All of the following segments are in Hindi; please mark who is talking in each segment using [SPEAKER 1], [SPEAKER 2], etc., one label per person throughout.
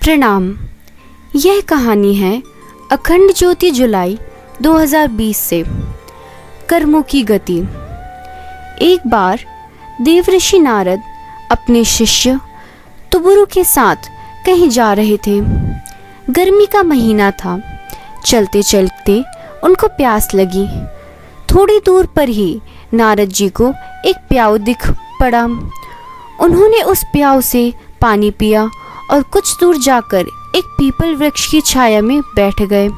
[SPEAKER 1] प्रणाम। यह कहानी है अखंड ज्योति जुलाई 2020 से। कर्मों की गति। एक बार देवऋषि नारद अपने शिष्य तुबुरु के साथ कहीं जा रहे थे। गर्मी का महीना था। चलते चलते उनको प्यास लगी। थोड़ी दूर पर ही नारद जी को एक प्याऊ दिख पड़ा। उन्होंने उस प्याऊ से पानी पिया और कुछ दूर जाकर एक पीपल वृक्ष की छाया में बैठ गए।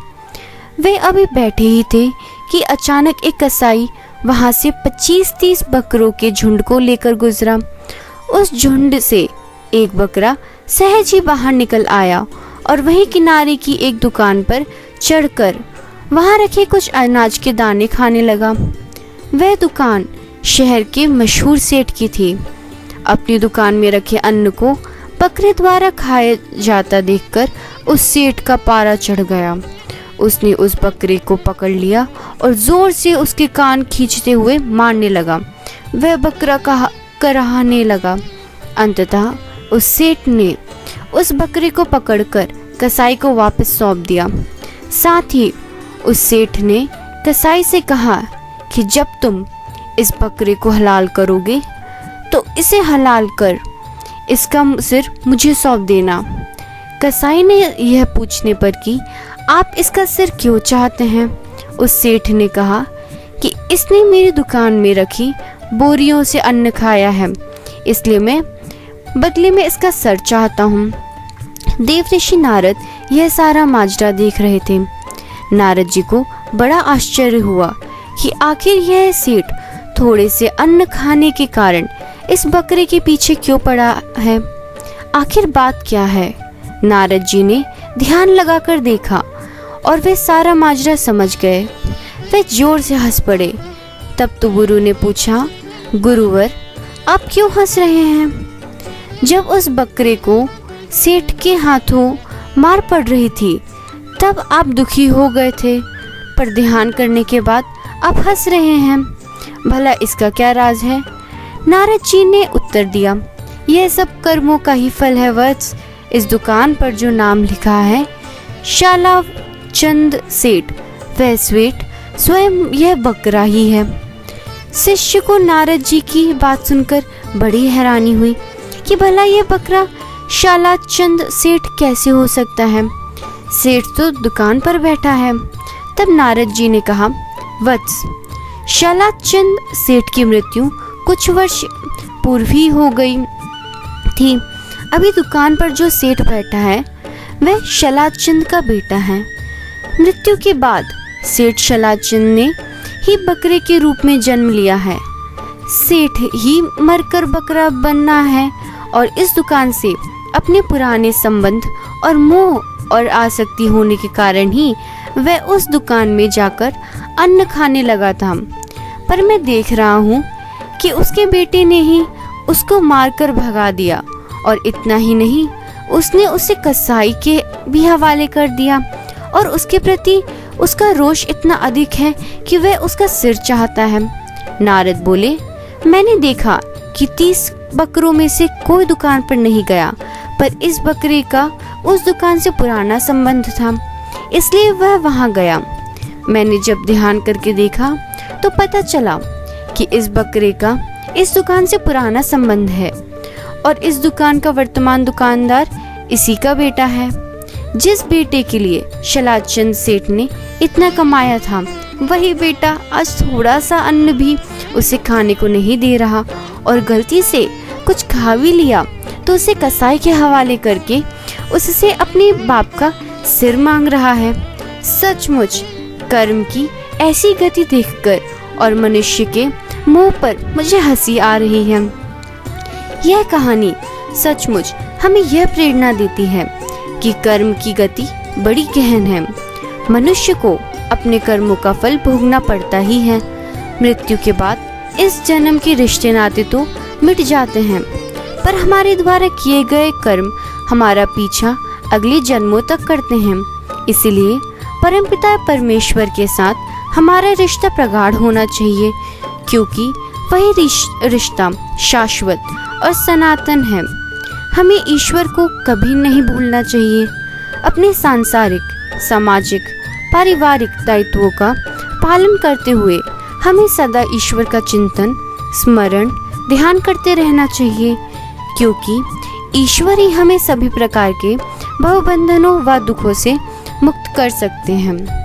[SPEAKER 1] वे अभी बैठे ही थे कि अचानक एक कसाई वहां से 25-30 बकरों के झुंड को लेकर गुजरा। उस झुंड से एक बकरा सहज ही बाहर निकल आया और वहीं किनारे की एक दुकान पर चढ़कर वहां रखे कुछ अनाज के दाने खाने लगा। वह दुकान शहर के मशहूर सेठ की थी। अपनी दुकान में रखे अन्न को बकरे द्वारा खाया जाता देखकर उस सेठ का पारा चढ़ गया। उसने उस बकरे को पकड़ लिया और जोर से उसके कान खींचते हुए मारने लगा। वह बकरा कराहने लगा। अंततः उस सेठ ने उस बकरे को पकड़कर कसाई को वापस सौंप दिया। साथ ही उस सेठ ने कसाई से कहा कि जब तुम इस बकरे को हलाल करोगे तो इसे हलाल कर इसका सिर मुझे सौंप देना। कसाई ने यह पूछने पर कि आप इसका सिर क्यों चाहते हैं? उस सेठ ने कहा कि इसने मेरी दुकान में रखी बोरियों से अन्न खाया है, इसलिए मैं बदले में इसका सर चाहता हूँ। देवऋषि नारद यह सारा माजरा देख रहे थे। नारद जी को बड़ा आश्चर्य हुआ कि आखिर यह सेठ थोड़े से अन्न खाने के कारण इस बकरे के पीछे क्यों पड़ा है। आखिर बात क्या है? नारद जी ने ध्यान लगाकर देखा और वे सारा माजरा समझ गए। वे जोर से हंस पड़े। तब तुबुरु ने पूछा, गुरुवर आप क्यों हंस रहे हैं? जब उस बकरे को सेठ के हाथों मार पड़ रही थी तब आप दुखी हो गए थे, पर ध्यान करने के बाद आप हंस रहे हैं। भला इसका क्या राज है? नारद जी ने उत्तर दिया, यह सब कर्मों का ही फल है वत्स। इस दुकान पर जो नाम लिखा है शाला चंद सेठ, वह सेठ स्वयं यह बकरा ही है। शिष्य को नारद जी की बात सुनकर बड़ी हैरानी हुई कि भला यह बकरा शाला चंद सेठ कैसे हो सकता है? सेठ तो दुकान पर बैठा है। तब नारद जी ने कहा, वत्स शाला चंद सेठ की मृत्यु कुछ वर्ष पूर्व ही हो गई थी। अभी दुकान पर जो सेठ बैठा है वह शलाचंद का बेटा है। मृत्यु के बाद सेठ शलाचंद ने ही बकरे के रूप में जन्म लिया है। सेठ ही मरकर बकरा बनना है और इस दुकान से अपने पुराने संबंध और मोह और आसक्ति होने के कारण ही वह उस दुकान में जाकर अन्न खाने लगा था। पर मैं देख रहा हूँ कि उसके बेटे ने ही उसको मारकर भगा दिया और इतना ही नहीं, उसने उसे कसाई के भी हवाले कर दिया और उसके प्रति उसका रोष इतना अधिक है कि वह उसका सिर चाहता है। नारद बोले, मैंने देखा कि 30 बकरों में से कोई दुकान पर नहीं गया, पर इस बकरे का उस दुकान से पुराना संबंध था, इसलिए वह वहां गया। मैंने जब ध्यान करके देखा तो पता चला कि इस बकरे का इस दुकान से पुराना संबंध है और इस दुकान का वर्तमान दुकानदार इसी का बेटा है। जिस बेटे के लिए शलाचंद सेठ ने इतना कमाया था, वही बेटा आज थोड़ा सा अन्न भी उसे खाने को नहीं दे रहा और गलती से कुछ खा भी लिया तो उसे कसाई के हवाले करके उससे अपने बाप का सिर मांग रहा है। सचमुच कर्म की ऐसी गति देखकर और मनुष्य के मुंह पर मुझे हंसी आ रही है। यह कहानी सचमुच हमें यह प्रेरणा देती है कि कर्म की गति बड़ी गहन है। मनुष्य को अपने कर्मों का फल भोगना पड़ता ही है। मृत्यु के बाद इस जन्म के रिश्ते नाते तो मिट जाते हैं, पर हमारे द्वारा किए गए कर्म हमारा पीछा अगले जन्मों तक करते हैं। इसलिए परमपिता परमेश्वर के साथ हमारा रिश्ता प्रगाढ़ होना चाहिए, क्योंकि वही रिश्ता शाश्वत और सनातन है। हमें ईश्वर को कभी नहीं भूलना चाहिए। अपने सांसारिक, सामाजिक, पारिवारिक दायित्वों का पालन करते हुए हमें सदा ईश्वर का चिंतन, स्मरण, ध्यान करते रहना चाहिए, क्योंकि ईश्वर ही हमें सभी प्रकार के भवबंधनों व दुखों से मुक्त कर सकते हैं।